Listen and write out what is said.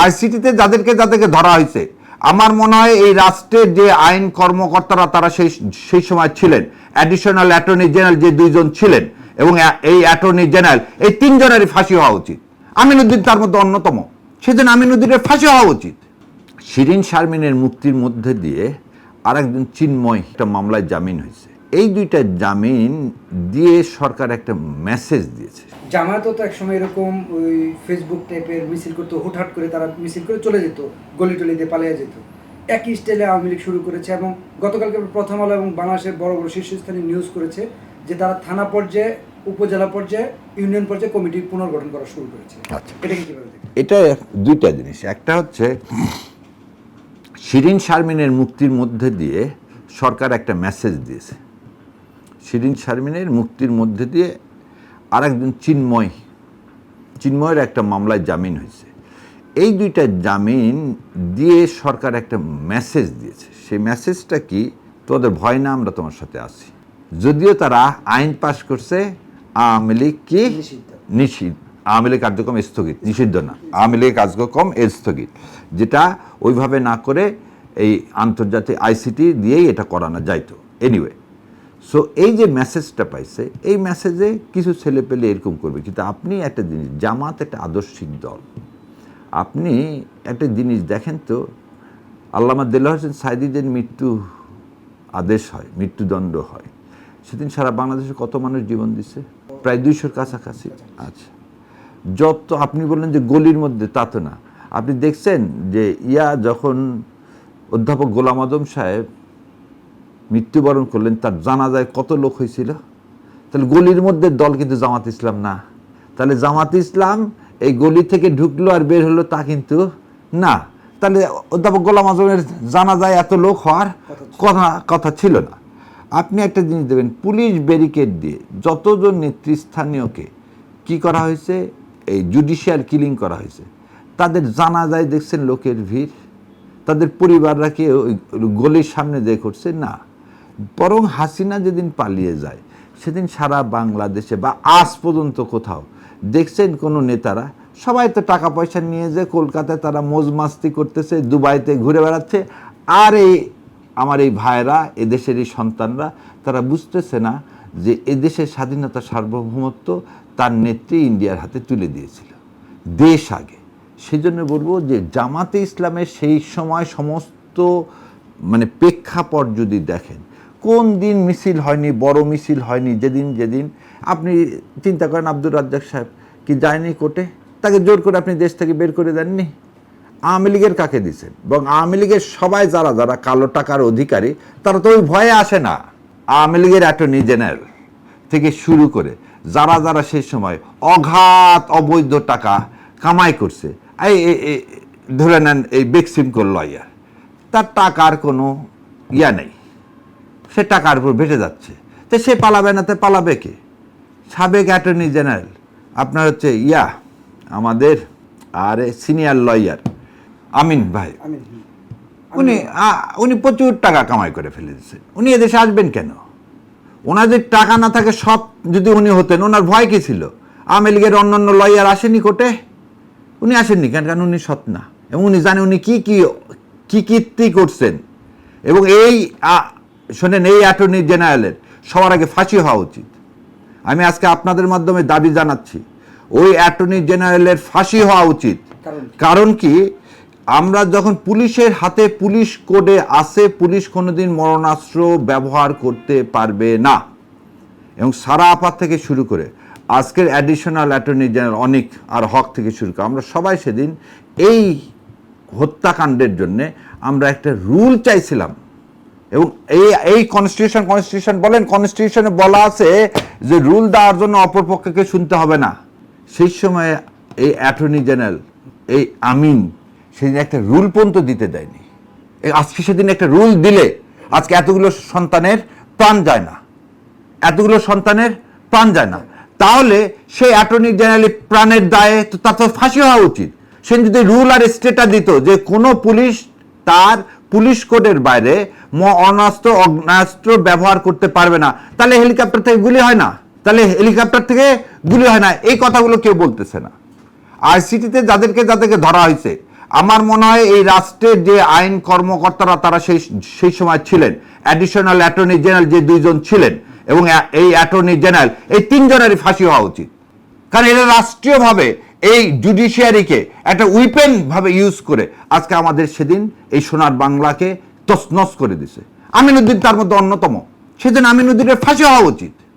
আইসিটিতে যাদেরকে যাদেরকে ধরা হয়েছে, আমার মনে হয় এই রাষ্ট্রের যে আইন কর্মকর্তারা তারা সেই সময় ছিলেন, অ্যাডিশনাল অ্যাটর্নি জেনারেল যে দুইজন ছিলেন এবং এই অ্যাটর্নি জেনারেল, এই তিনজনেরই ফাঁসি হওয়া উচিত। আমিনুদ্দিন তার মধ্যে অন্যতম, সেদিন আমিনুদ্দিনের ফাঁসি হওয়া উচিত। শিরিন শারমিনের মুক্তির মধ্যে দিয়ে আরেকজন চিন্ময় একটা মামলায় জামিন হয়েছে। এই দুইটা জামিন দিয়ে সরকার একটা মেসেজ দিয়েছে। জামায়াতও তো একসময় এরকম ওই ফেসবুক টাইপের মিছিল করতো, হুটহাট করে তারা মিছিল করে চলে যেত, গলি টলি দিয়ে পালিয়ে যেত। একই স্টাইলে আওয়ামী লীগ শুরু করেছে এবং গতকালকে প্রথম আলো এবং বাংলাদেশের বড় বড় শীর্ষস্থানীয় নিউজ করেছে যে তারা থানা পর্যায়ে, উপজেলা পর্যায়ে, ইউনিয়ন পর্যায়ে কমিটি পুনর্গঠন করা শুরু করেছে। আচ্ছা, এটা কিভাবে দেখেন? এটা দুইটা জিনিস। একটা হচ্ছে শিরিন শারমিনের মুক্তির মধ্যে দিয়ে সরকার একটা মেসেজ দিয়েছে। শিরিন শারমিনের মুক্তির মধ্যে দিয়ে আরেকজন চিন্ময়ের একটা মামলায় জামিন হয়েছে। এই দুইটা জামিন দিয়ে সরকার একটা মেসেজ দিয়েছে। সেই মেসেজটা কি? তোদের ভয় না, আমরা তোমার সাথে আছি। যদিও তারা আইন পাশ করছে আওয়ামী লীগ কি নিষিদ্ধ, আওয়ামী লীগ কার্যক্রম স্থগিত, নিষিদ্ধ না, আওয়ামী লীগ কার্যক্রম স্থগিত, যেটা ওইভাবে না করে এই আন্তর্জাতিক আইসিটি দিয়েই এটা করানো যাইতো। এনিওয়ে, সো এই যে মেসেজটা পাইছে, এই মেসেজে কিছু ছেলে পেলে এরকম করবে। কিন্তু আপনি একটা জিনিস, জামাত একটা আদর্শিক দল, আপনি একটা জিনিস দেখেন তো, আল্লামা দেলোয়ার হোসেন সাঈদীদের মৃত্যু আদেশ হয়, মৃত্যুদণ্ড হয়, সেদিন সারা বাংলাদেশে কত মানুষ জীবন দিছে? প্রায় 200-র কাছাকাছি। আচ্ছা, যত আপনি বললেন যে গলির মধ্যে, তা তো না। আপনি দেখছেন যে যখন অধ্যাপক গোলাম আজম সাহেব মৃত্যুবরণ করলেন, তার জানাজায় কত লোক হয়েছিল? তাহলে গলির মধ্যে দল কিন্তু জামাত ইসলাম না। তাহলে জামাত ইসলাম এই গলি থেকে ঢুকলো আর বের হলো তা কিন্তু না। তাহলে অধ্যাপক গোলাম আজমের জানাজায় এত লোক হওয়ার কথা ছিল না। আপনি একটা জিনিস দেবেন, পুলিশ ব্যারিকেড দিয়ে যতজন নেতৃস্থানীয়কে কি করা হয়েছে, এই জুডিশিয়াল কিলিং করা হয়েছে, তাদের জানাজায় দেখছেন লোকের ভিড়? তাদের পরিবাররা কি ওই গলির সামনে দিয়ে করছে? না। বরং হাসিনা যেদিন পালিয়ে যায়, সেদিন সারা বাংলাদেশে বা আজ পর্যন্ত কোথাও দেখছেন কোনো নেতারা, সবাই তো টাকা পয়সা নিয়ে যে কলকাতায় তারা মৌজ মাস্তি করতেছে, দুবাইতে ঘুরে বেড়াচ্ছে, আর আমার এই ভাইরা, এদেশের এই সন্তানরা, তারা বুঝতেছে না যে এদেশের স্বাধীনতা সার্বভৌমত্ব তার নেত্রী ইন্ডিয়ার হাতে তুলে দিয়েছিল দেশ আগে। সেই জন্য বলবো যে জামাতে ইসলামের সেই সময় সমস্ত প্রেক্ষাপট যদি দেখেন, কোন দিন মিছিল হয়নি, বড় মিছিল হয়নি। যেদিন আপনি চিন্তা করেন, আব্দুর রাজ্জাক সাহেব কি যায়নি কোর্টে? তাকে জোর করে আপনি দেশ থেকে বের করে দেননি। আওয়ামী লীগের কাকে দিচ্ছেন? এবং আওয়ামী লীগের সবাই যারা কালো টাকার অধিকারী, তারা তো ওই ভয়ে আসে না। আওয়ামী লীগের অ্যাটর্নি জেনারেল থেকে শুরু করে যারা সেই সময় অগাধ অবৈধ টাকা কামাই করছে, এই ধরে নেন এই বেক্সিমকো লয়ার, তার টাকার কোনো নেই, সে টাকার উপর ভেসে যাচ্ছে। তো সে পালাবে না, তো পালাবে কে? সাবেক অ্যাটর্নি জেনারেল আপনার হচ্ছে আমাদের সিনিয়র লয়ার আমিন ভাই, উনি প্রচুর টাকা কামাই করে ফেলে দিচ্ছেন। উনি এদেশে আসবেন কেন? ওনার যদি টাকা না থাকে, সব যদি উনি হতেন, ওনার ভয় কি ছিল? আওয়ামী লীগের অন্যান্য লয়ার আসেনি কোর্টে, উনি আসেননি কেন? কারণ উনি সৎ না, এবং উনি জানেন উনি কি কীর্তি করছেন। এবং শোনেন, এই অ্যাটর্নি জেনারেলের সবার আগে ফাঁসি হওয়া উচিত। আমি আজকে আপনাদের মাধ্যমে দাবি জানাচ্ছি, ওই অ্যাটর্নি জেনারেলের ফাঁসি হওয়া উচিত। কারণ কি, আমরা যখন পুলিশের হাতে, পুলিশ কোডে আসে, পুলিশ কোনোদিন মরণাস্ত্র ব্যবহার করতে পারবে না। এবং সারা আপাত থেকে শুরু করে আজকের অ্যাডিশনাল অ্যাটর্নি জেনারেল অনিক আর হক থেকে শুরু করে, আমরা সবাই সেদিন এই হত্যাকাণ্ডের জন্যে আমরা একটা রুল চাইছিলাম। এবং এই কনস্টিটিউশন বলেন, কনস্টিটিউশনে বলা আছে যে রুল দেওয়ার জন্য অপরপক্ষকে শুনতে হবে না। সেই সময় এই অ্যাটর্নি জেনারেল এই আমিন সেদিন একটা রুল পর্যন্ত দিতে দেয়নি। আজকে সেদিন একটা রুল দিলে আজকে এতগুলো সন্তানের প্রাণ যায় না, তাহলে সেই অ্যাটর্নি জেনারেল প্রাণের দায়ে তো তার তো ফাঁসি হওয়া উচিত। সে যদি রুল আর স্টেটা দিত যে কোনো পুলিশ তার পুলিশ কোডের বাইরে অগ্নাস্ত্র ব্যবহার করতে পারবে না, তাহলে হেলিকপ্টার থেকে গুলি হয় না, এই কথাগুলো কেউ বলতেছে না। আইসিটিতে যাদেরকে ধরা হয়েছে, আমার মনে হয় এই রাষ্ট্রের যে আইন কর্মকর্তারা তারা সেই সময় ছিলেন, অ্যাডিশনাল অ্যাটর্নি জেনারেল যে দুইজন ছিলেন এবং এই অ্যাটর্নি জেনারেল, এই তিনজনেরই ফাঁসি হওয়া উচিত। কারণ এরা রাষ্ট্রীয়ভাবে এই জুডিশিয়ারিকে একটা উইপেন ভাবে ইউজ করে আজকে আমাদের সেদিন এই সোনার বাংলাকে তছনছ করে দিছে। আমিনুদ্দিন তার মধ্যে অন্যতম। সেদিন আমিনুদ্দিনের ফাঁসি হওয়া উচিত।